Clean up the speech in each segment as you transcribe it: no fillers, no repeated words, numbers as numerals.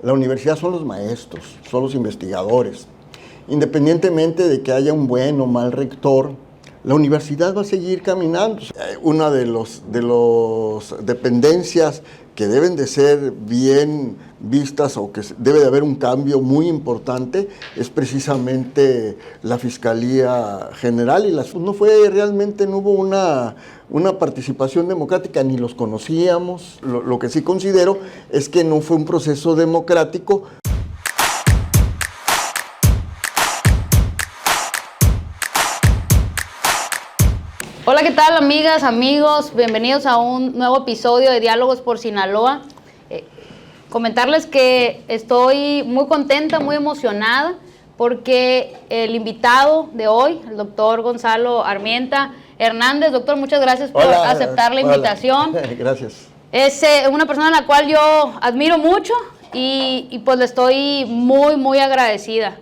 La universidad son los maestros, son los investigadores. Independientemente de que haya un buen o mal rector, la universidad va a seguir caminando. Una de las dependencias que deben de ser bien vistas o que debe de haber un cambio muy importante es precisamente la Fiscalía General, y no hubo una participación democrática, ni los conocíamos. Lo que sí considero es que no fue un proceso democrático. Hola, ¿qué tal, amigas, amigos? Bienvenidos a un nuevo episodio de Diálogos por Sinaloa. Comentarles que estoy muy contenta, muy emocionada, porque el invitado de hoy, el doctor Gonzalo Armienta Hernández. Doctor, muchas gracias por aceptar la invitación. Gracias. Es una persona a la cual yo admiro mucho y pues le estoy muy agradecida.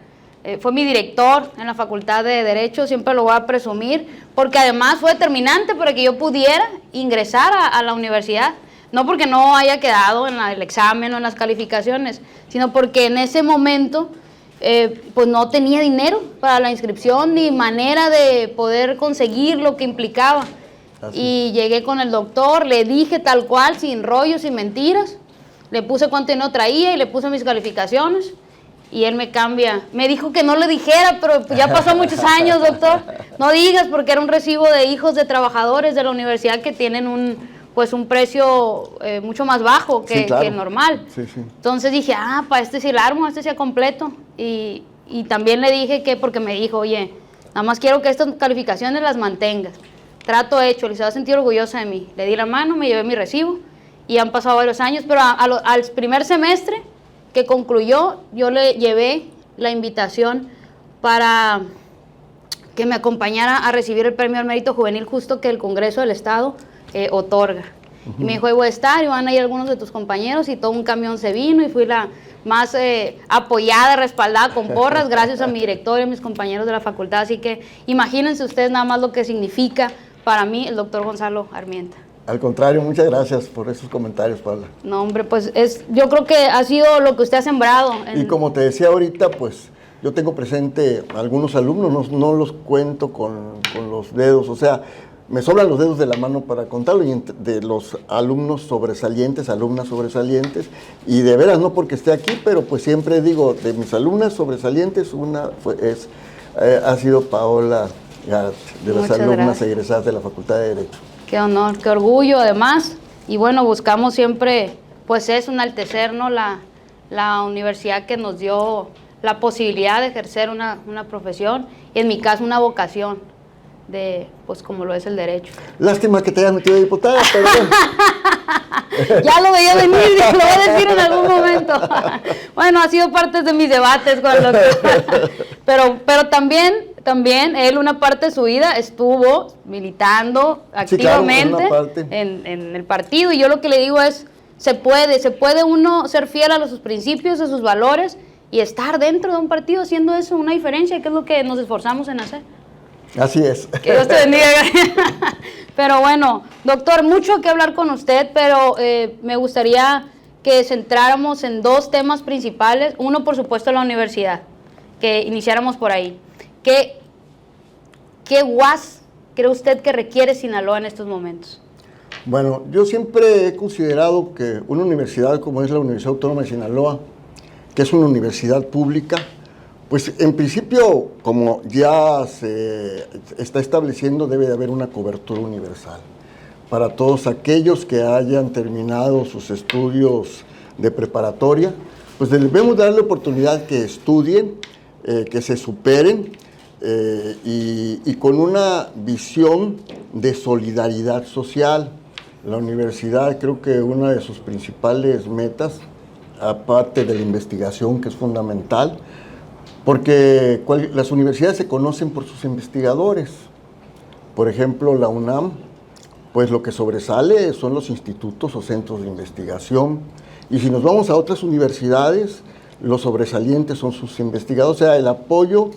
Fue mi director en la Facultad de Derecho, siempre lo voy a presumir, porque además fue determinante para que yo pudiera ingresar a la universidad. No porque no haya quedado en el examen o en las calificaciones, sino porque en ese momento pues no tenía dinero para la inscripción ni manera de poder conseguir lo que implicaba. Y llegué con el doctor, le dije tal cual, sin rollos, sin mentiras, le puse cuánto dinero traía y le puse mis calificaciones. Y él me cambia, me dijo que no le dijera, pero pues ya pasó muchos años, doctor. No digas, porque era un recibo de hijos de trabajadores de la universidad que tienen un precio mucho más bajo que, sí, claro, que el normal. Sí. Entonces dije, para este sí el armo, este sí completo. Y también le dije que, porque me dijo, oye, nada más quiero que estas calificaciones las mantengas. Trato hecho, se va a sentir orgullosa de mí. Le di la mano, me llevé mi recibo y han pasado varios años, pero al primer semestre que concluyó, yo le llevé la invitación para que me acompañara a recibir el premio al mérito juvenil justo que el Congreso del Estado otorga. Y me dijo, ahí voy a estar, y van a ir algunos de tus compañeros, y todo un camión se vino, y fui la más apoyada, respaldada con porras, gracias a mi director y a mis compañeros de la facultad. Así que imagínense ustedes nada más lo que significa para mí el doctor Gonzalo Armienta. Al contrario, muchas gracias por esos comentarios, Paula. No, hombre, pues yo creo que ha sido lo que usted ha sembrado. Y como te decía ahorita, pues yo tengo presente algunos alumnos, no los cuento con los dedos, o sea, me sobran los dedos de la mano para contarlo, y de los alumnos sobresalientes, alumnas sobresalientes, y de veras no porque esté aquí, pero pues siempre digo, de mis alumnas sobresalientes, ha sido Paola Gart, de las alumnas egresadas de la Facultad de Derecho. Qué honor, qué orgullo además, y bueno, buscamos siempre, pues es enaltecer, ¿no?, la universidad que nos dio la posibilidad de ejercer una profesión, y en mi caso una vocación, pues como lo es el derecho. Lástima que te hayas metido de diputada, pero bueno. Ya lo veía venir, lo voy a decir en algún momento. Bueno, ha sido parte de mis debates con los pero también él, una parte de su vida estuvo militando activamente, sí, claro, en el partido, y yo lo que le digo es, se puede uno ser fiel a sus principios, a sus valores, y estar dentro de un partido haciendo eso una diferencia, que es lo que nos esforzamos en hacer. Así es. Que Dios te bendiga. Pero bueno, doctor, mucho que hablar con usted, pero me gustaría que centráramos en dos temas principales. Uno, por supuesto, la universidad, que iniciáramos por ahí. ¿Qué UAS cree usted que requiere Sinaloa en estos momentos? Bueno, yo siempre he considerado que una universidad como es la Universidad Autónoma de Sinaloa, que es una universidad pública, pues en principio, como ya se está estableciendo, debe de haber una cobertura universal para todos aquellos que hayan terminado sus estudios de preparatoria. Pues debemos darle oportunidad que estudien, que se superen, y con una visión de solidaridad social. La universidad, creo que una de sus principales metas, aparte de la investigación, que es fundamental, porque las universidades se conocen por sus investigadores. Por ejemplo, la UNAM, pues lo que sobresale son los institutos o centros de investigación. Y si nos vamos a otras universidades, los sobresalientes son sus investigadores. O sea, el apoyo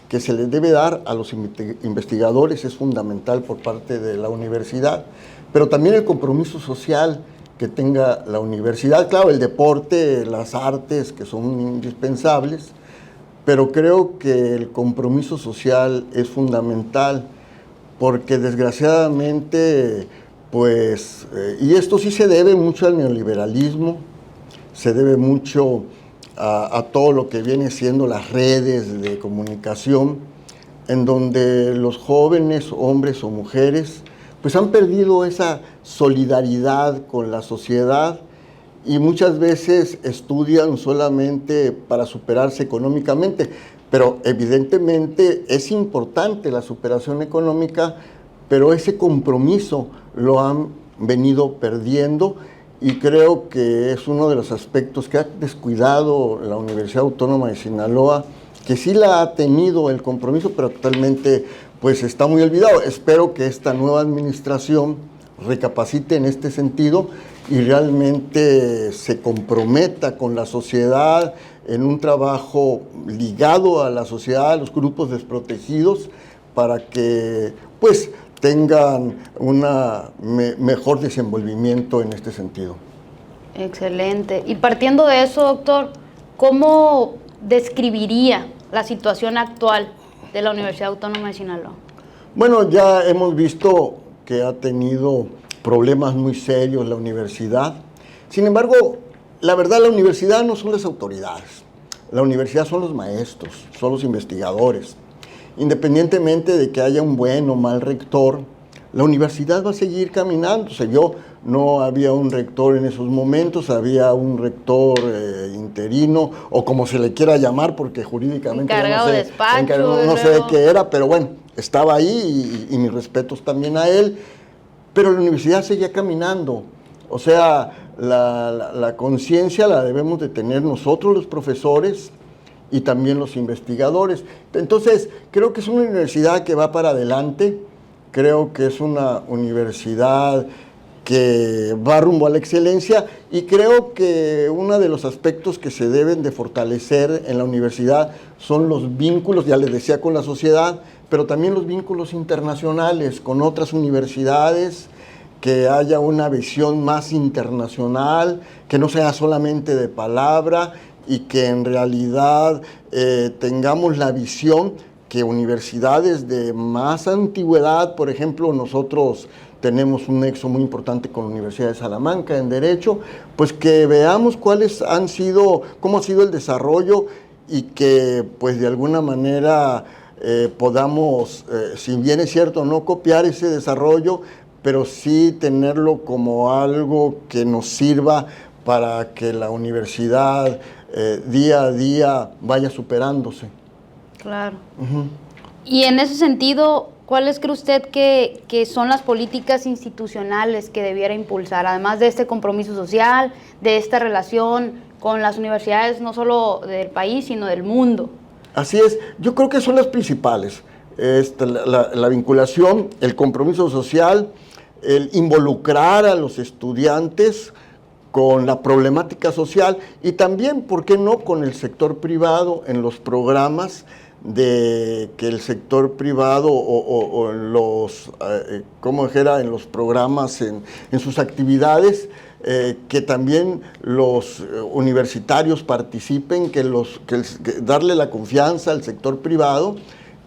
que se les debe dar a los investigadores es fundamental por parte de la universidad. Pero también el compromiso social que tenga la universidad. Claro, el deporte, las artes, que son indispensables, pero creo que el compromiso social es fundamental, porque desgraciadamente, pues, y esto sí se debe mucho al neoliberalismo, se debe mucho a todo lo que viene siendo las redes de comunicación, en donde los jóvenes, hombres o mujeres, pues han perdido esa solidaridad con la sociedad y muchas veces estudian solamente para superarse económicamente. Pero evidentemente es importante la superación económica, pero ese compromiso lo han venido perdiendo y creo que es uno de los aspectos que ha descuidado la Universidad Autónoma de Sinaloa, que sí la ha tenido el compromiso, pero actualmente pues está muy olvidado. Espero que esta nueva administración recapacite en este sentido y realmente se comprometa con la sociedad en un trabajo ligado a la sociedad, a los grupos desprotegidos, para que pues tengan un mejor desenvolvimiento en este sentido. Excelente. Y partiendo de eso, doctor, ¿cómo describiría la situación actual de la Universidad Autónoma de Sinaloa? Bueno, ya hemos visto que ha tenido problemas muy serios la universidad. Sin embargo, la verdad, la universidad no son las autoridades. La universidad son los maestros, son los investigadores. Independientemente de que haya un buen o mal rector, la universidad va a seguir caminando. Se vio, no había un rector en esos momentos, había un rector interino, o como se le quiera llamar, porque jurídicamente encargado de despacho, no sé de qué era, pero bueno, estaba ahí y mis respetos también a él. Pero la universidad seguía caminando. O sea, la conciencia la debemos de tener nosotros los profesores y también los investigadores. Entonces, creo que es una universidad que va para adelante, creo que es una universidad que va rumbo a la excelencia y creo que uno de los aspectos que se deben de fortalecer en la universidad son los vínculos, ya les decía, con la sociedad, pero también los vínculos internacionales con otras universidades, que haya una visión más internacional, que no sea solamente de palabra y que en realidad tengamos la visión que universidades de más antigüedad, por ejemplo, nosotros tenemos un nexo muy importante con la Universidad de Salamanca en Derecho, pues que veamos cómo ha sido el desarrollo y que pues de alguna manera podamos, si bien es cierto, no copiar ese desarrollo, pero sí tenerlo como algo que nos sirva para que la universidad día a día vaya superándose. Claro. Y en ese sentido, ¿cuáles cree usted que son las políticas institucionales que debiera impulsar, además de este compromiso social, de esta relación con las universidades, no solo del país, sino del mundo? Así es, yo creo que son las principales. La vinculación, el compromiso social, el involucrar a los estudiantes con la problemática social y también, ¿por qué no?, con el sector privado en los programas de que el sector privado o en los, ¿cómo dijera?, en los programas, en sus actividades, que también los universitarios participen, que darle la confianza al sector privado,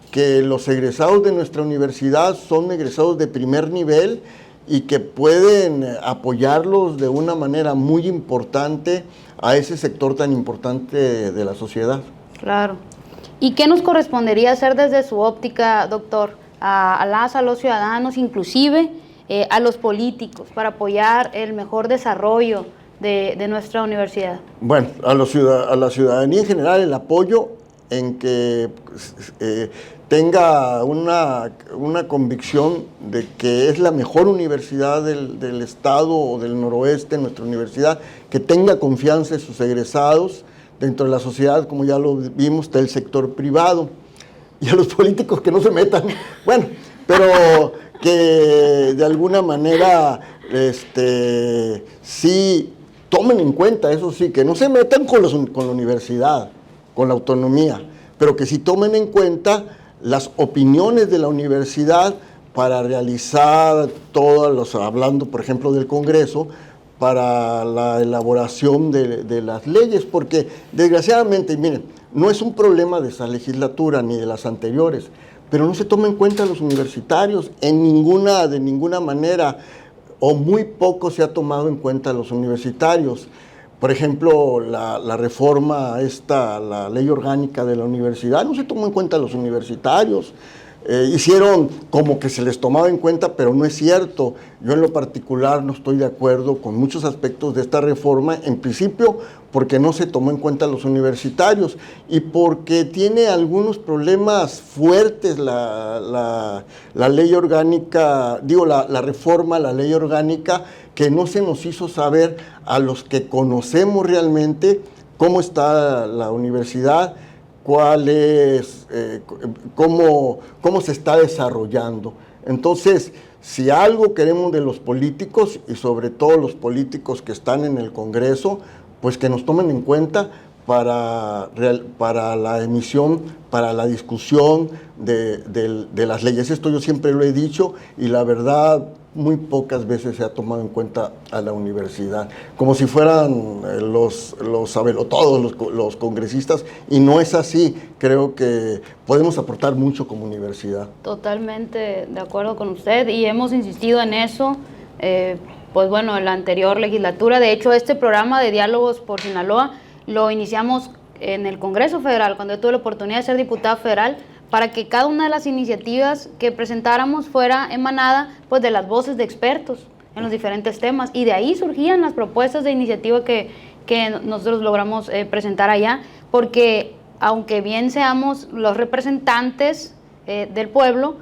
que los egresados de nuestra universidad son egresados de primer nivel y que pueden apoyarlos de una manera muy importante a ese sector tan importante de la sociedad. Claro. ¿Y qué nos correspondería hacer desde su óptica, doctor, a los ciudadanos, inclusive a los políticos, para apoyar el mejor desarrollo de nuestra universidad? Bueno, a la ciudadanía en general, el apoyo en que tenga una convicción de que es la mejor universidad del estado o del noroeste, nuestra universidad, que tenga confianza en sus egresados. Dentro de la sociedad, como ya lo vimos, está el sector privado, y a los políticos que no se metan, bueno, pero que de alguna manera sí tomen en cuenta, eso sí, que no se metan con la universidad, con la autonomía, pero que sí tomen en cuenta las opiniones de la universidad para realizar hablando por ejemplo del Congreso, para la elaboración de las leyes, porque desgraciadamente, miren, no es un problema de esta legislatura ni de las anteriores, pero no se toma en cuenta a los universitarios de ninguna manera, o muy poco se ha tomado en cuenta a los universitarios. Por ejemplo, la reforma la ley orgánica de la universidad, no se tomó en cuenta a los universitarios. Hicieron como que se les tomaba en cuenta, pero no es cierto. Yo en lo particular no estoy de acuerdo con muchos aspectos de esta reforma, en principio porque no se tomó en cuenta a los universitarios y porque tiene algunos problemas fuertes la ley orgánica, la reforma a la ley orgánica, que no se nos hizo saber a los que conocemos realmente cómo está la universidad, cuál es, cómo se está desarrollando. Entonces, si algo queremos de los políticos, y sobre todo los políticos que están en el Congreso, pues que nos tomen en cuenta para la emisión, para la discusión de las leyes. Esto yo siempre lo he dicho y la verdad muy pocas veces se ha tomado en cuenta a la universidad, como si fueran todos los congresistas, y no es así. Creo que podemos aportar mucho como universidad. Totalmente de acuerdo con usted y hemos insistido en eso, pues bueno, en la anterior legislatura. De hecho, este programa de Diálogos por Sinaloa lo iniciamos en el Congreso Federal, cuando yo tuve la oportunidad de ser diputada federal, para que cada una de las iniciativas que presentáramos fuera emanada pues de las voces de expertos en los diferentes temas, y de ahí surgían las propuestas de iniciativa que nosotros logramos presentar allá, porque aunque bien seamos los representantes del pueblo,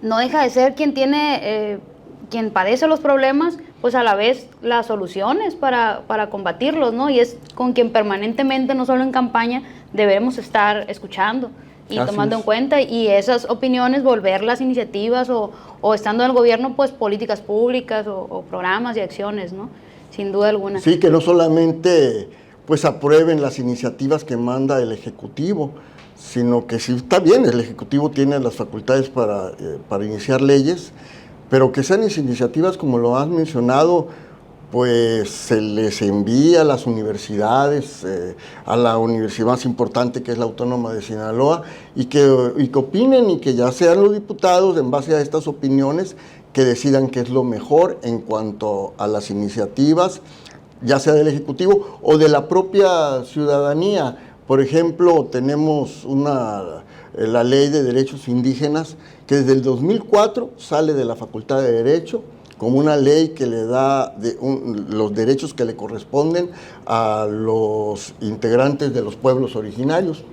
no deja de ser quien padece los problemas, pues a la vez las soluciones para combatirlos, ¿no? Y es con quien permanentemente, no solo en campaña, debemos estar escuchando y tomando en cuenta, y esas opiniones volverlas iniciativas o estando en el gobierno, pues políticas públicas o programas y acciones, ¿no? Sin duda alguna. Sí, que no solamente pues aprueben las iniciativas que manda el Ejecutivo, sino que sí, está bien, el Ejecutivo tiene las facultades para iniciar leyes, pero que sean iniciativas, como lo has mencionado, pues se les envía a las universidades, a la universidad más importante, que es la Autónoma de Sinaloa, y que opinen, y que ya sean los diputados, en base a estas opiniones, que decidan qué es lo mejor en cuanto a las iniciativas, ya sea del Ejecutivo o de la propia ciudadanía. Por ejemplo, tenemos la Ley de Derechos Indígenas, que desde el 2004 sale de la Facultad de Derecho, como una ley que le da los derechos que le corresponden a los integrantes de los pueblos originarios.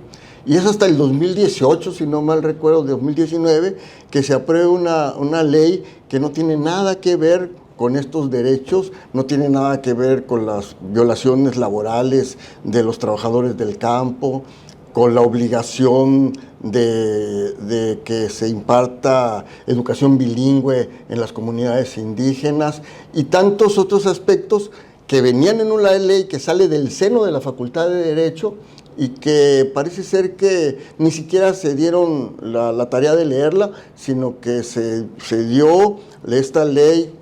Y es hasta el 2018, si no mal recuerdo, 2019, que se aprueba una ley que no tiene nada que ver con estos derechos, no tiene nada que ver con las violaciones laborales de los trabajadores del campo, con la obligación de que se imparta educación bilingüe en las comunidades indígenas, y tantos otros aspectos que venían en una ley que sale del seno de la Facultad de Derecho y que parece ser que ni siquiera se dieron la tarea de leerla, sino que se dio esta ley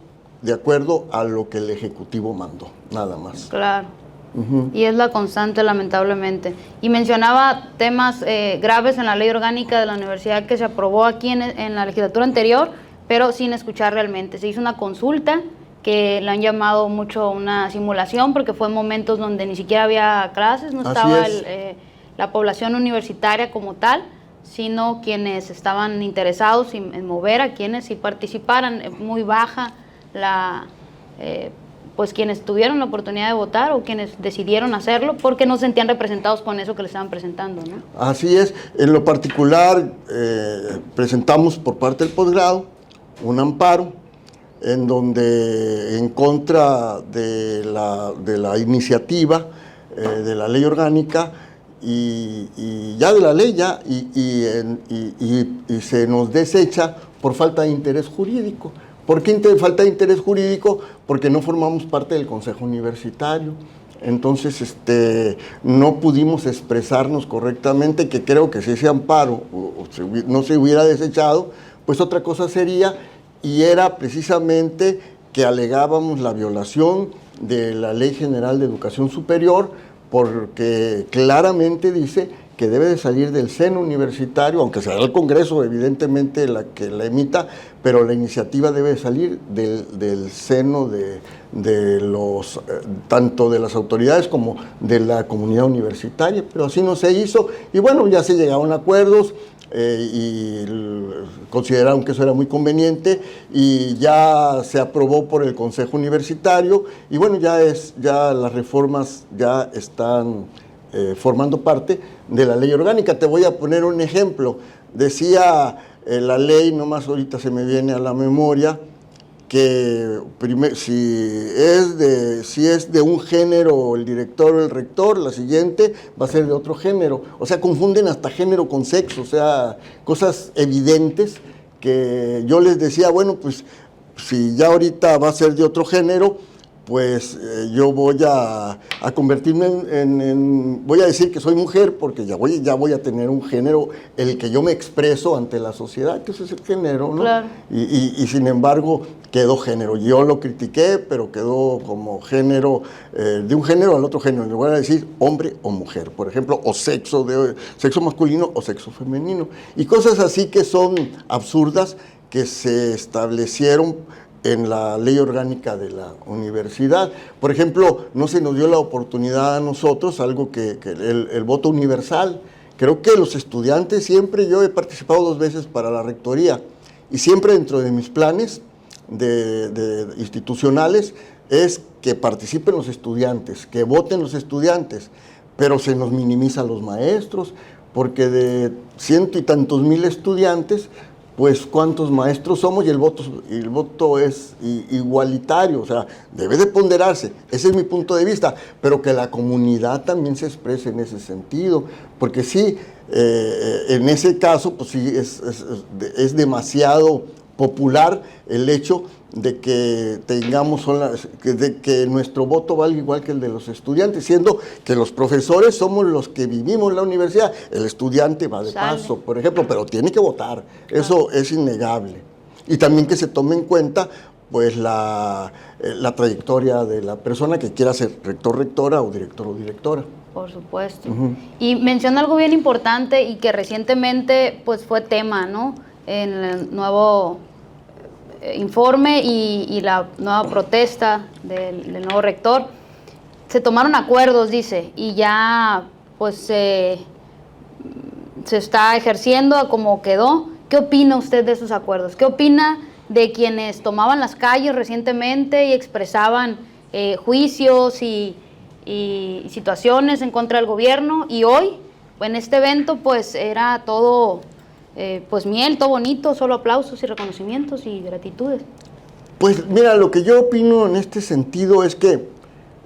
de acuerdo a lo que el Ejecutivo mandó, nada más. Claro. Y es la constante, lamentablemente. Y mencionaba temas graves en la ley orgánica de la universidad que se aprobó aquí en la legislatura anterior, pero sin escuchar realmente. Se hizo una consulta que la han llamado mucho una simulación, porque fue en momentos donde ni siquiera había clases, no estaba la población universitaria como tal, sino quienes estaban interesados en mover a quienes sí participaran. Muy baja pues quienes tuvieron la oportunidad de votar o quienes decidieron hacerlo porque no se sentían representados con eso que le estaban presentando, ¿no? Así es. En lo particular, presentamos por parte del posgrado un amparo en donde, en contra de la iniciativa de la ley orgánica y ya de la ley, y se nos desecha por falta de interés jurídico. ¿Por qué falta de interés jurídico? Porque no formamos parte del Consejo Universitario. Entonces, no pudimos expresarnos correctamente, que creo que si ese amparo no se hubiera desechado, pues otra cosa sería, y era precisamente que alegábamos la violación de la Ley General de Educación Superior, porque claramente dice que debe de salir del seno universitario, aunque será el Congreso evidentemente la que la emita, pero la iniciativa debe de salir del seno de los, tanto de las autoridades como de la comunidad universitaria, pero así no se hizo, y bueno, ya se llegaron a acuerdos, y consideraron que eso era muy conveniente, y ya se aprobó por el Consejo Universitario, y bueno, ya las reformas ya están formando parte de la ley orgánica. Te voy a poner un ejemplo. Decía la ley, nomás ahorita se me viene a la memoria, que si es de un género el director o el rector, la siguiente va a ser de otro género. O sea, confunden hasta género con sexo, o sea, cosas evidentes que yo les decía, bueno, pues si ya ahorita va a ser de otro género, pues yo voy a convertirme voy a decir que soy mujer, porque ya voy a tener un género, el que yo me expreso ante la sociedad, que ese es el género, ¿no? Claro. Y sin embargo quedó género. Yo lo critiqué, pero quedó como género, de un género al otro género. En lugar de decir hombre o mujer, por ejemplo, o sexo masculino o sexo femenino. Y cosas así que son absurdas, que se establecieron en la ley orgánica de la universidad. Por ejemplo, no se nos dio la oportunidad a nosotros, algo que el voto universal. Creo que los estudiantes siempre, yo he participado 2 veces para la rectoría, y siempre dentro de mis planes de institucionales es que participen los estudiantes, que voten los estudiantes, pero se nos minimiza a los maestros, porque de 100 y tantos mil estudiantes, pues cuántos maestros somos, y el voto es igualitario, o sea, debe de ponderarse, ese es mi punto de vista, pero que la comunidad también se exprese en ese sentido, porque sí, en ese caso, pues sí, es demasiado popular el hecho de que de que nuestro voto valga igual que el de los estudiantes, siendo que los profesores somos los que vivimos la universidad, el estudiante va de paso, por ejemplo, pero tiene que votar, eso es innegable. Y también que se tome en cuenta pues la trayectoria de la persona que quiera ser rector, rectora o directora. Por supuesto. Y menciona algo bien importante y que recientemente pues fue tema, ¿no? En el nuevo informe y la nueva protesta del nuevo rector, se tomaron acuerdos, dice, y ya pues se está ejerciendo a como quedó. ¿Qué opina usted de esos acuerdos? ¿Qué opina de quienes tomaban las calles recientemente y expresaban juicios y situaciones en contra del gobierno? Y hoy, en este evento, pues era todo pues miel, todo bonito, solo aplausos y reconocimientos y gratitudes. Pues mira, lo que yo opino en este sentido es que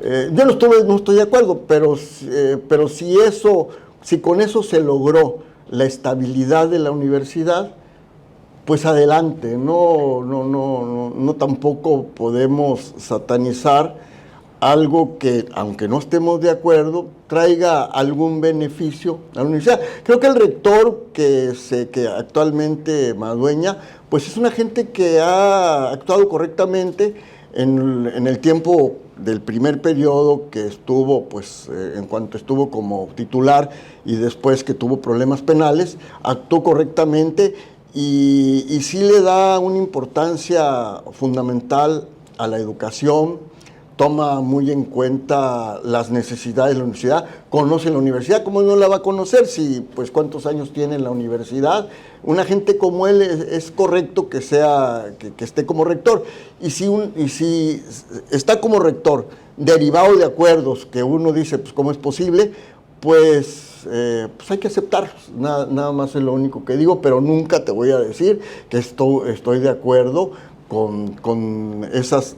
yo no estoy de acuerdo, pero si con eso se logró la estabilidad de la universidad, pues adelante, no tampoco podemos satanizar algo que, aunque no estemos de acuerdo, traiga algún beneficio a la universidad. Creo que el rector que actualmente Madueña, pues es una gente que ha actuado correctamente en el tiempo del primer periodo que estuvo, pues en cuanto estuvo como titular y después que tuvo problemas penales, actuó correctamente y sí le da una importancia fundamental a la educación, toma muy en cuenta las necesidades de la universidad, conoce la universidad. ¿Cómo no la va a conocer si, pues, cuántos años tiene en la universidad? Una gente como él es correcto que esté como rector. Y si está como rector, derivado de acuerdos que uno dice, pues, ¿cómo es posible? Pues hay que aceptarlos. Nada más es lo único que digo, pero nunca te voy a decir que estoy de acuerdo con esas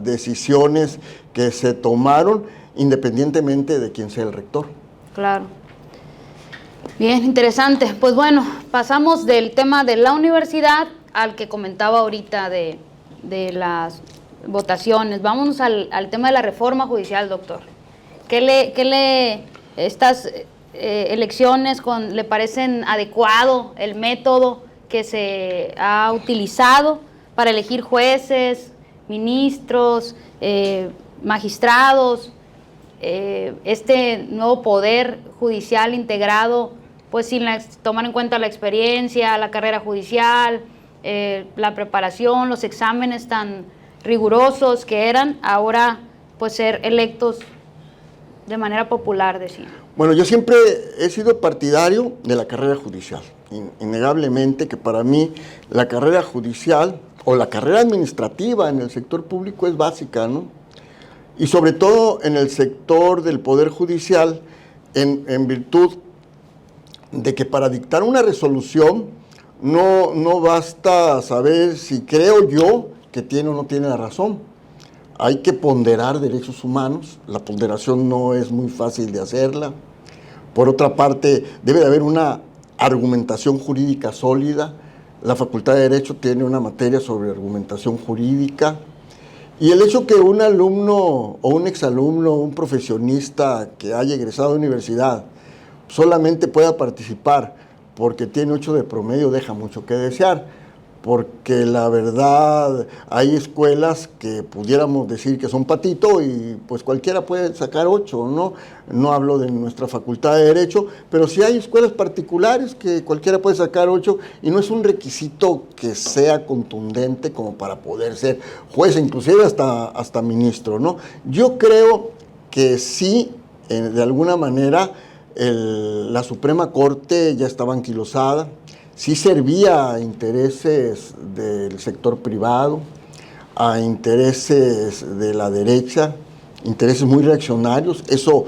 decisiones que se tomaron, independientemente de quién sea el rector. Claro. Bien, interesante. Pues bueno, pasamos del tema de la universidad al que comentaba ahorita de las votaciones. Vámonos al tema de la reforma judicial, doctor. Estas elecciones le parecen adecuado el método que se ha utilizado para elegir jueces, ministros, magistrados, este nuevo poder judicial integrado, pues sin tomar en cuenta la experiencia, la carrera judicial, la preparación, los exámenes tan rigurosos que eran, ahora pues ser electos de manera popular, decía. Bueno, yo siempre he sido partidario de la carrera judicial. Innegablemente que para mí la carrera judicial o la carrera administrativa en el sector público es básica, ¿no? Y sobre todo en el sector del Poder Judicial, en virtud de que para dictar una resolución no basta saber si creo yo que tiene o no tiene la razón. Hay que ponderar derechos humanos, la ponderación no es muy fácil de hacerla. Por otra parte, debe de haber una argumentación jurídica sólida. La Facultad de Derecho tiene una materia sobre argumentación jurídica. Y el hecho que un alumno o un exalumno, un profesionista que haya egresado de universidad solamente pueda participar porque tiene 8 de promedio deja mucho que desear, porque la verdad hay escuelas que pudiéramos decir que son patito y pues cualquiera puede sacar 8, ¿no? No hablo de nuestra Facultad de Derecho, pero sí hay escuelas particulares que cualquiera puede sacar 8 y no es un requisito que sea contundente como para poder ser juez, inclusive hasta ministro, ¿no? Yo creo que sí, de alguna manera, la Suprema Corte ya estaba anquilosada, sí servía a intereses del sector privado, a intereses de la derecha, intereses muy reaccionarios. Eso,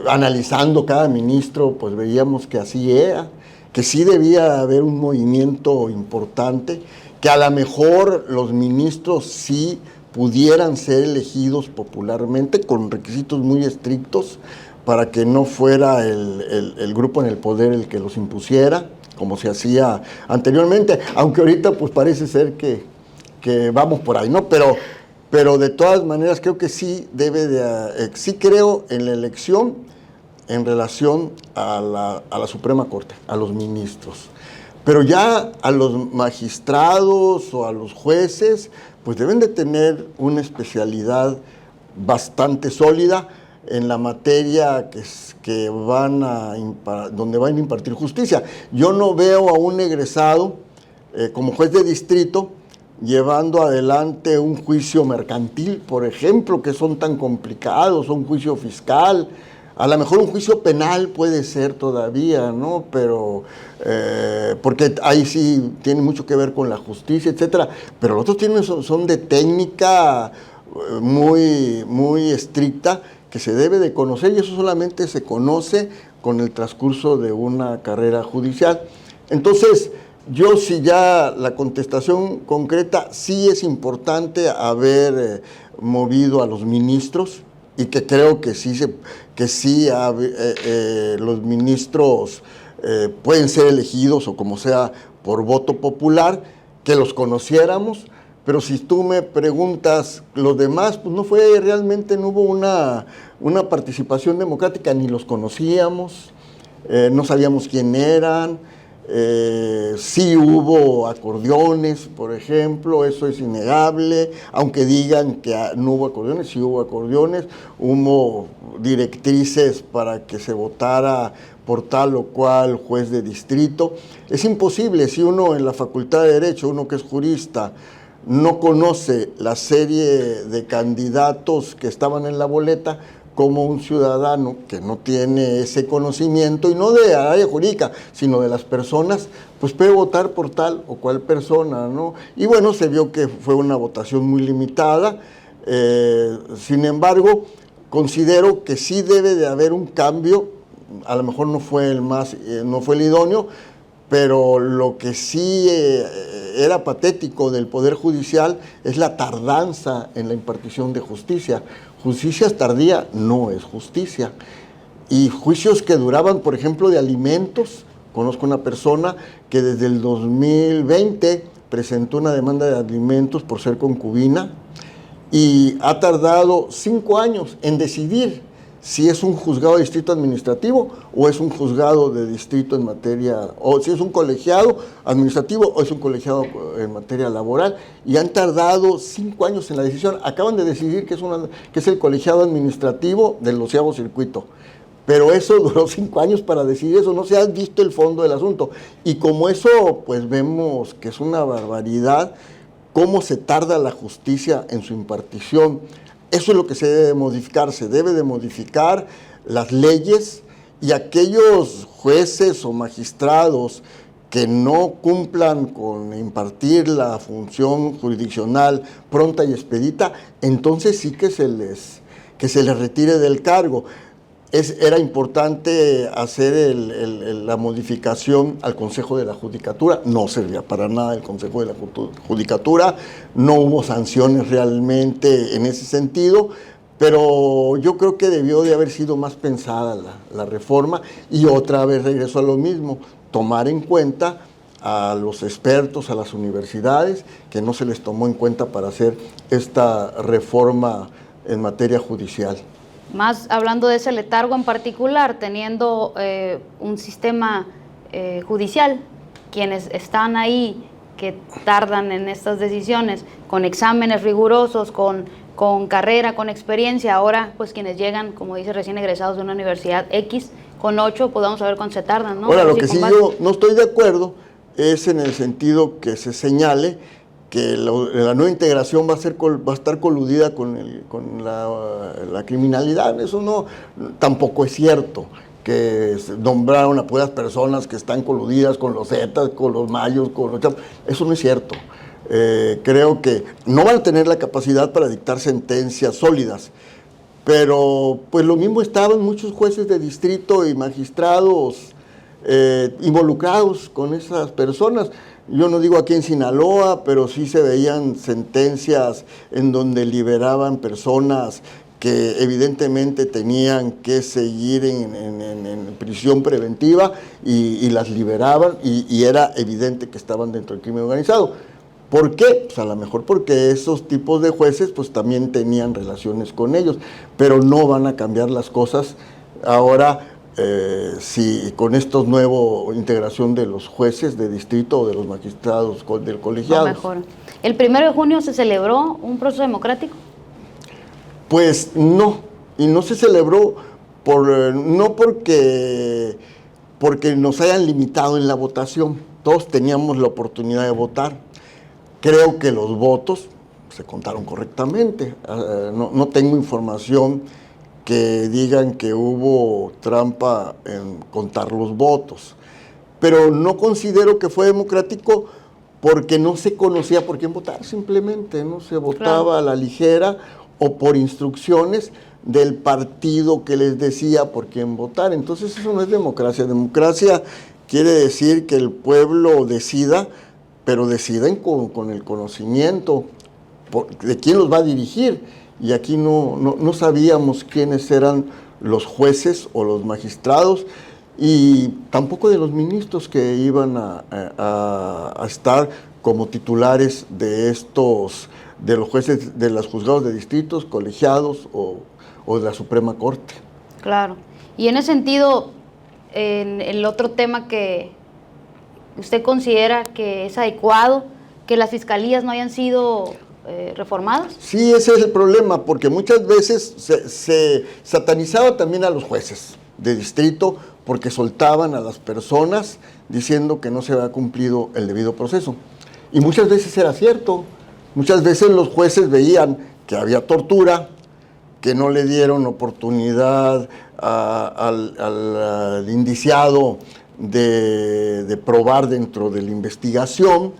analizando cada ministro, pues veíamos que así era, que sí debía haber un movimiento importante, que a lo mejor los ministros sí pudieran ser elegidos popularmente con requisitos muy estrictos para que no fuera el grupo en el poder el que los impusiera, como se hacía anteriormente, aunque ahorita pues parece ser que vamos por ahí, ¿no? Pero de todas maneras creo que sí sí creo en la elección en relación a la Suprema Corte, a los ministros. Pero ya a los magistrados o a los jueces, pues deben de tener una especialidad bastante sólida en la materia donde van a impartir justicia. Yo no veo a un egresado como juez de distrito llevando adelante un juicio mercantil, por ejemplo, que son tan complicados, un juicio fiscal, a lo mejor un juicio penal puede ser todavía, ¿no? Pero, porque ahí sí tiene mucho que ver con la justicia, etcétera, pero los otros son de técnica muy, muy estricta, que se debe de conocer, y eso solamente se conoce con el transcurso de una carrera judicial. Entonces, yo sí ya la contestación concreta, sí es importante haber movido a los ministros, y que creo que los ministros pueden ser elegidos, o como sea, por voto popular, que los conociéramos. Pero si tú me preguntas, los demás, pues no hubo una participación democrática, ni los conocíamos, no sabíamos quién eran, sí hubo acordeones, por ejemplo, eso es innegable, aunque digan que no hubo acordeones, sí hubo acordeones, hubo directrices para que se votara por tal o cual juez de distrito. Es imposible, si uno en la Facultad de Derecho, uno que es jurista, no conoce la serie de candidatos que estaban en la boleta, como un ciudadano que no tiene ese conocimiento, y no de la área jurídica, sino de las personas, pues puede votar por tal o cual persona, ¿no? Y bueno, se vio que fue una votación muy limitada. Sin embargo, considero que sí debe de haber un cambio. A lo mejor no fue el idóneo, pero lo que sí era patético del Poder Judicial es la tardanza en la impartición de justicia. Justicia tardía no es justicia. Y juicios que duraban, por ejemplo, de alimentos. Conozco una persona que desde el 2020 presentó una demanda de alimentos por ser concubina y ha tardado 5 años en decidir si es un juzgado de distrito administrativo o es un juzgado de distrito en materia, o si es un colegiado administrativo o es un colegiado en materia laboral, y han tardado 5 años en la decisión. Acaban de decidir que es el colegiado administrativo del 12º circuito. Pero eso duró 5 años para decidir eso, no se ha visto el fondo del asunto. Y como eso, pues vemos que es una barbaridad, cómo se tarda la justicia en su impartición. Eso es lo que se debe modificar, se debe de modificar las leyes, y aquellos jueces o magistrados que no cumplan con impartir la función jurisdiccional pronta y expedita, entonces sí que se les retire del cargo. Era importante hacer la modificación al Consejo de la Judicatura, no servía para nada el Consejo de la Judicatura, no hubo sanciones realmente en ese sentido, pero yo creo que debió de haber sido más pensada la reforma, y otra vez regreso a lo mismo, tomar en cuenta a los expertos, a las universidades, que no se les tomó en cuenta para hacer esta reforma en materia judicial. Más hablando de ese letargo en particular, teniendo un sistema judicial, quienes están ahí, que tardan en estas decisiones, con exámenes rigurosos, con carrera, con experiencia, ahora pues quienes llegan, como dice, recién egresados de una universidad X, con 8, pues vamos a ver cuánto se tardan, ¿no? Ahora, lo que sí yo no estoy de acuerdo es en el sentido que se señale que la nueva integración va a estar coludida con la criminalidad. Eso tampoco es cierto, que nombraron a puras personas que están coludidas con los Zetas, con los Mayos, eso no es cierto. Creo que no van a tener la capacidad para dictar sentencias sólidas, pero pues lo mismo estaban muchos jueces de distrito y magistrados involucrados con esas personas. Yo no digo aquí en Sinaloa, pero sí se veían sentencias en donde liberaban personas que evidentemente tenían que seguir en prisión preventiva, y las liberaban, y era evidente que estaban dentro del crimen organizado. ¿Por qué? Pues a lo mejor porque esos tipos de jueces pues también tenían relaciones con ellos, pero no van a cambiar las cosas ahora. Si con esta nueva integración de los jueces de distrito o de los magistrados del colegiado. No, mejor. ¿El 1 de junio se celebró un proceso democrático? Pues no, y no se celebró no porque nos hayan limitado en la votación. Todos teníamos la oportunidad de votar. Creo que los votos se contaron correctamente. No tengo información que digan que hubo trampa en contar los votos, pero no considero que fue democrático porque no se conocía por quién votar, simplemente no se votaba a la ligera o por instrucciones del partido que les decía por quién votar. Entonces eso no es democracia. Democracia quiere decir que el pueblo decida, pero deciden con el conocimiento de quién los va a dirigir. Y aquí no sabíamos quiénes eran los jueces o los magistrados, y tampoco de los ministros que iban a estar como titulares de los jueces de los juzgados de distritos, colegiados o de la Suprema Corte. Claro. Y en ese sentido, el otro tema que usted considera que es adecuado, que las fiscalías no hayan sido reformadas. Sí, ese es el problema, porque muchas veces se satanizaba también a los jueces de distrito porque soltaban a las personas diciendo que no se había cumplido el debido proceso. Y muchas veces era cierto. Muchas veces los jueces veían que había tortura, que no le dieron oportunidad al indiciado de probar dentro de la investigación,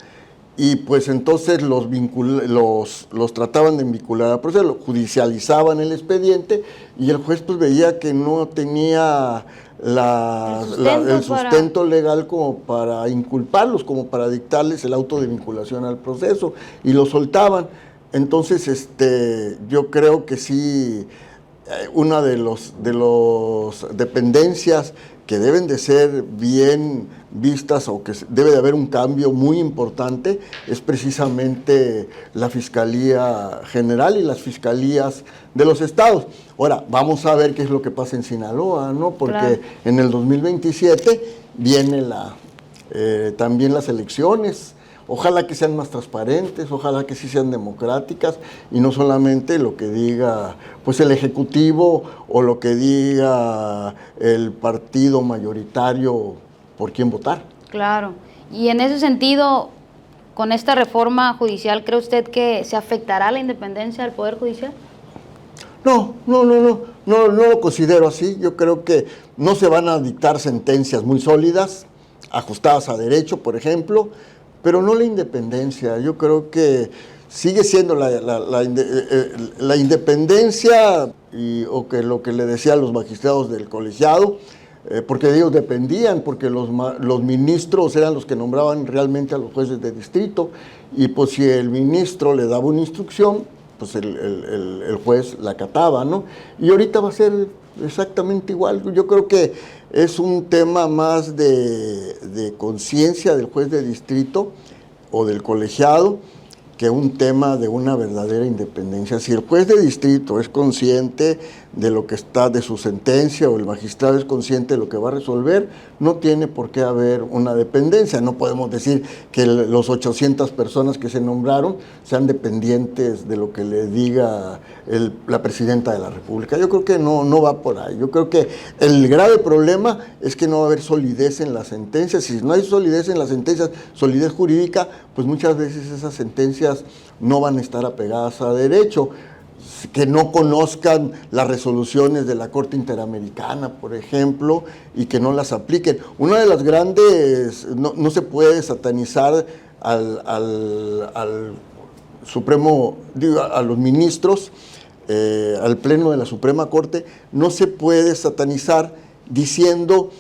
y pues entonces los trataban de vincular al proceso, judicializaban el expediente, y el juez pues veía que no tenía el sustento legal como para inculparlos, como para dictarles el auto de vinculación al proceso, y lo soltaban. Entonces yo creo que sí una de los dependencias que deben de ser bien vistas o que debe de haber un cambio muy importante es precisamente la Fiscalía General y las fiscalías de los estados. Ahora, vamos a ver qué es lo que pasa en Sinaloa, ¿no? Porque claro, en el 2027 viene también las elecciones. Ojalá que sean más transparentes, ojalá que sí sean democráticas y no solamente lo que diga pues el Ejecutivo o lo que diga el partido mayoritario por quién votar. Claro, y en ese sentido, con esta reforma judicial, ¿cree usted que se afectará la independencia del Poder Judicial? No lo considero así. Yo creo que no se van a dictar sentencias muy sólidas, ajustadas a derecho, por ejemplo, pero no la independencia. Yo creo que sigue siendo la independencia o que lo que le decía a los magistrados del colegiado, porque de ellos dependían, porque los ministros eran los que nombraban realmente a los jueces de distrito, y pues si el ministro le daba una instrucción, pues el juez la acataba, ¿no? Y ahorita va a ser exactamente igual. Yo creo que es un tema más de conciencia del juez de distrito o del colegiado que un tema de una verdadera independencia. Si el juez de distrito es consciente de lo que está, de su sentencia, o el magistrado es consciente de lo que va a resolver, no tiene por qué haber una dependencia. No podemos decir que los 800 personas que se nombraron sean dependientes de lo que le diga la presidenta de la República. Yo creo que no va por ahí. Yo creo que el grave problema es que no va a haber solidez en las sentencias. Si no hay solidez en las sentencias, solidez jurídica, pues muchas veces esas sentencias no van a estar apegadas a derecho. Que no conozcan las resoluciones de la Corte Interamericana, por ejemplo, y que no las apliquen. Una de las grandes, no se puede satanizar al Supremo, digo, a los ministros, al Pleno de la Suprema Corte, no se puede satanizar diciendo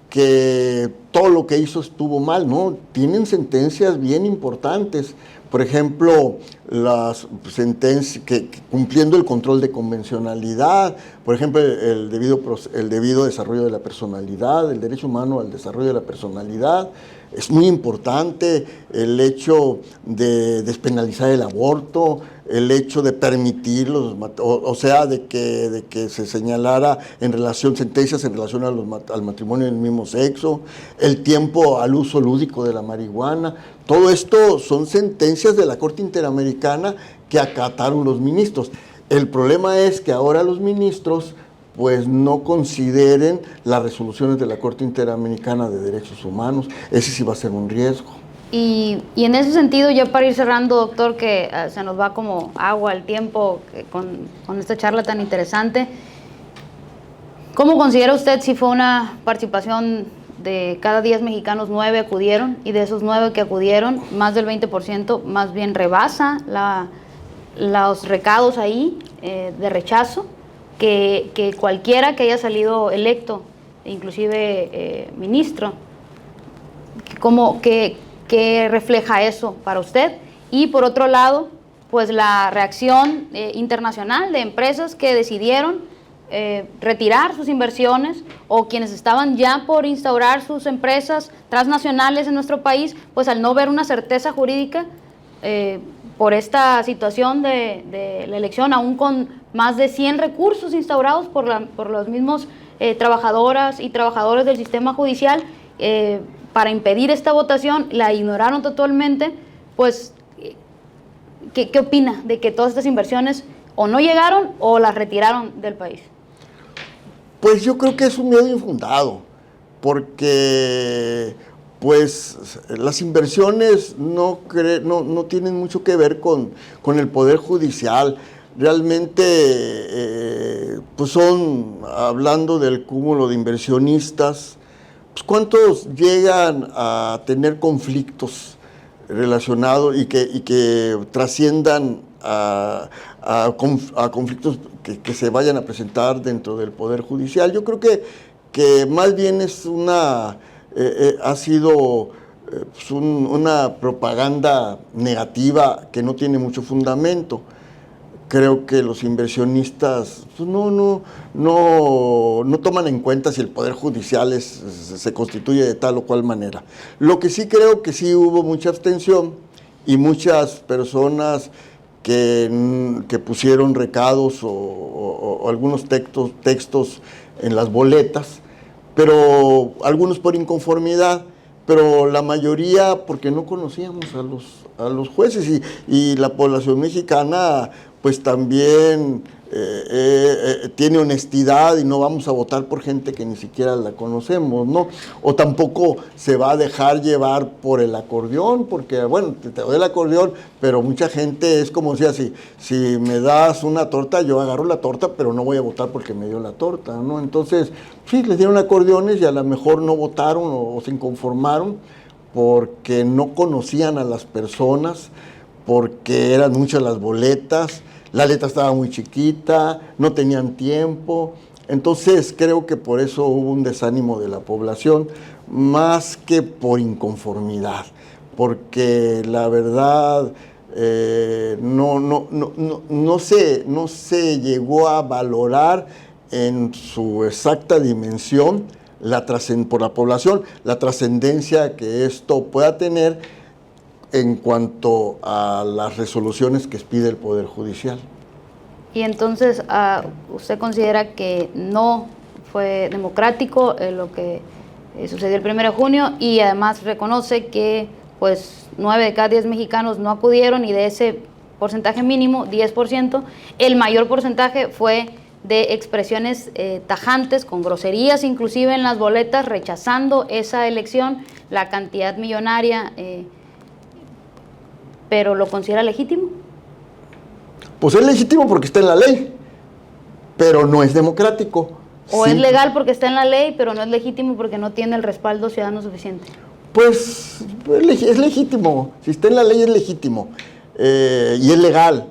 que todo lo que hizo estuvo mal, ¿no? Tienen sentencias bien importantes. Por ejemplo, las sentencias cumpliendo el control de convencionalidad, por ejemplo, el debido desarrollo de la personalidad, el derecho humano al desarrollo de la personalidad. Es muy importante el hecho de despenalizar el aborto, el hecho de permitirlos, o sea, de que se señalara sentencias en relación al matrimonio del mismo sexo, el tiempo al uso lúdico de la marihuana. Todo esto son sentencias de la Corte Interamericana que acataron los ministros. El problema es que ahora los ministros pues no consideren las resoluciones de la Corte Interamericana de Derechos Humanos. Ese sí va a ser un riesgo. Y en ese sentido, ya para ir cerrando, doctor, que se nos va como agua el tiempo con esta charla tan interesante, ¿cómo considera usted si fue una participación de cada 10 mexicanos, 9 acudieron, y de esos 9 que acudieron, más del 20% más bien rebasa los recados ahí de rechazo, que cualquiera que haya salido electo, inclusive ministro? ¿Qué refleja eso para usted? Y por otro lado, pues la reacción internacional de empresas que decidieron retirar sus inversiones, o quienes estaban ya por instaurar sus empresas transnacionales en nuestro país, pues al no ver una certeza jurídica por esta situación de la elección, aún con más de 100 recursos instaurados por los mismos trabajadoras y trabajadores del sistema judicial, para impedir esta votación, la ignoraron totalmente. Pues, ¿qué opina de que todas estas inversiones o no llegaron o las retiraron del país? Pues yo creo que es un miedo infundado, porque pues las inversiones no tienen mucho que ver con el Poder Judicial. Realmente, pues son, hablando del cúmulo de inversionistas, pues ¿cuántos llegan a tener conflictos relacionados y que trasciendan a conflictos que se vayan a presentar dentro del Poder Judicial? Yo creo que más bien es ha sido pues una propaganda negativa que no tiene mucho fundamento. creo que los inversionistas pues, no toman en cuenta si el Poder Judicial se constituye de tal o cual manera. Lo que sí creo que sí hubo mucha abstención y muchas personas que pusieron recados o algunos textos en las boletas, pero algunos por inconformidad, pero la mayoría porque no conocíamos a los jueces y la población mexicana pues también tiene honestidad y no vamos a votar por gente que ni siquiera la conocemos, ¿no? O tampoco se va a dejar llevar por el acordeón, porque, bueno, te doy el acordeón, pero mucha gente es como decía, si me das una torta, yo agarro la torta, pero no voy a votar porque me dio la torta, ¿no? Entonces, sí, les dieron acordeones y a lo mejor no votaron o se inconformaron porque no conocían a las personas, porque eran muchas las boletas, la letra estaba muy chiquita, no tenían tiempo. Entonces creo que por eso hubo un desánimo de la población, más que por inconformidad, porque la verdad no se llegó a valorar en su exacta dimensión por la población la trascendencia que esto pueda tener en cuanto a las resoluciones que pide el Poder Judicial. Y entonces, ¿usted considera que no fue democrático lo que sucedió el 1 de junio? Y además reconoce que pues 9 de cada 10 mexicanos no acudieron, y de ese porcentaje mínimo, 10%, el mayor porcentaje fue de expresiones tajantes, con groserías inclusive en las boletas, rechazando esa elección, la cantidad millonaria. ¿Pero lo considera legítimo? Pues es legítimo porque está en la ley, pero no es democrático. ¿O es legal porque está en la ley, pero no es legítimo porque no tiene el respaldo ciudadano suficiente? Pues es legítimo, si está en la ley es legítimo y es legal,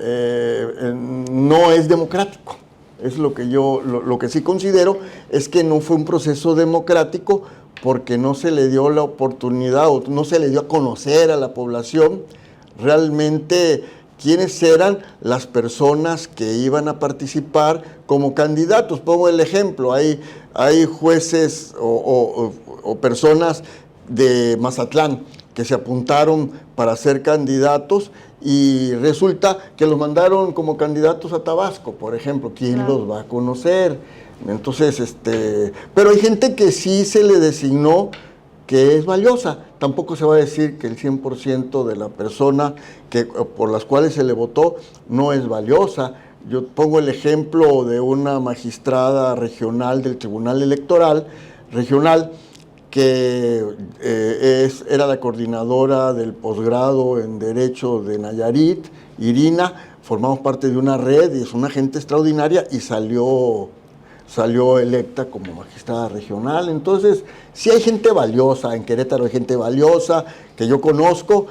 no es democrático. Es lo que lo que sí considero es que no fue un proceso democrático porque no se le dio la oportunidad o no se le dio a conocer a la población realmente quiénes eran las personas que iban a participar como candidatos. Pongo el ejemplo, hay jueces o personas de Mazatlán que se apuntaron para ser candidatos y resulta que los mandaron como candidatos a Tabasco, por ejemplo. ¿Quién los va a conocer? Entonces, pero hay gente que sí se le designó que es valiosa. Tampoco se va a decir que el 100% de la persona por las cuales se le votó no es valiosa. Yo pongo el ejemplo de una magistrada regional del Tribunal Electoral regional que era la coordinadora del posgrado en Derecho de Nayarit, Irina. Formamos parte de una red y es una gente extraordinaria y salió electa como magistrada regional. Entonces, sí hay gente valiosa, en Querétaro hay gente valiosa que yo conozco,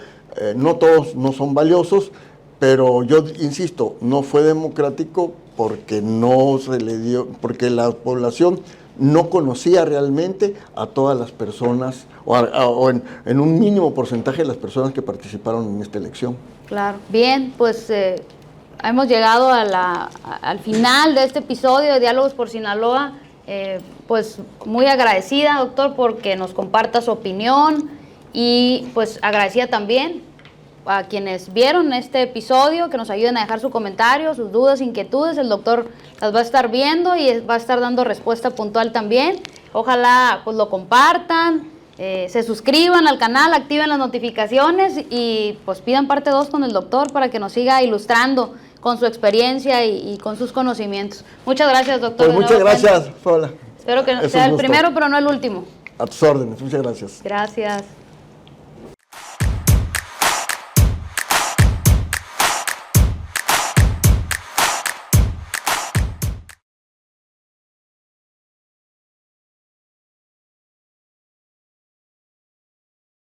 no todos no son valiosos, pero yo insisto, no fue democrático porque no se le dio, porque la población no conocía realmente a todas las personas, o en un mínimo porcentaje de las personas que participaron en esta elección. Claro. Bien, pues hemos llegado al final de este episodio de Diálogos por Sinaloa. Pues muy agradecida, doctor, porque nos comparta su opinión, y pues agradecida también a quienes vieron este episodio, que nos ayuden a dejar su comentario, sus dudas, inquietudes. El doctor las va a estar viendo y va a estar dando respuesta puntual también. Ojalá pues lo compartan, se suscriban al canal, activen las notificaciones y pues pidan parte 2 con el doctor para que nos siga ilustrando con su experiencia y con sus conocimientos. Muchas gracias, doctor. Pues muchas gracias, Paula. Espero que sea el primero, pero no el último. A tus órdenes, muchas gracias. Gracias.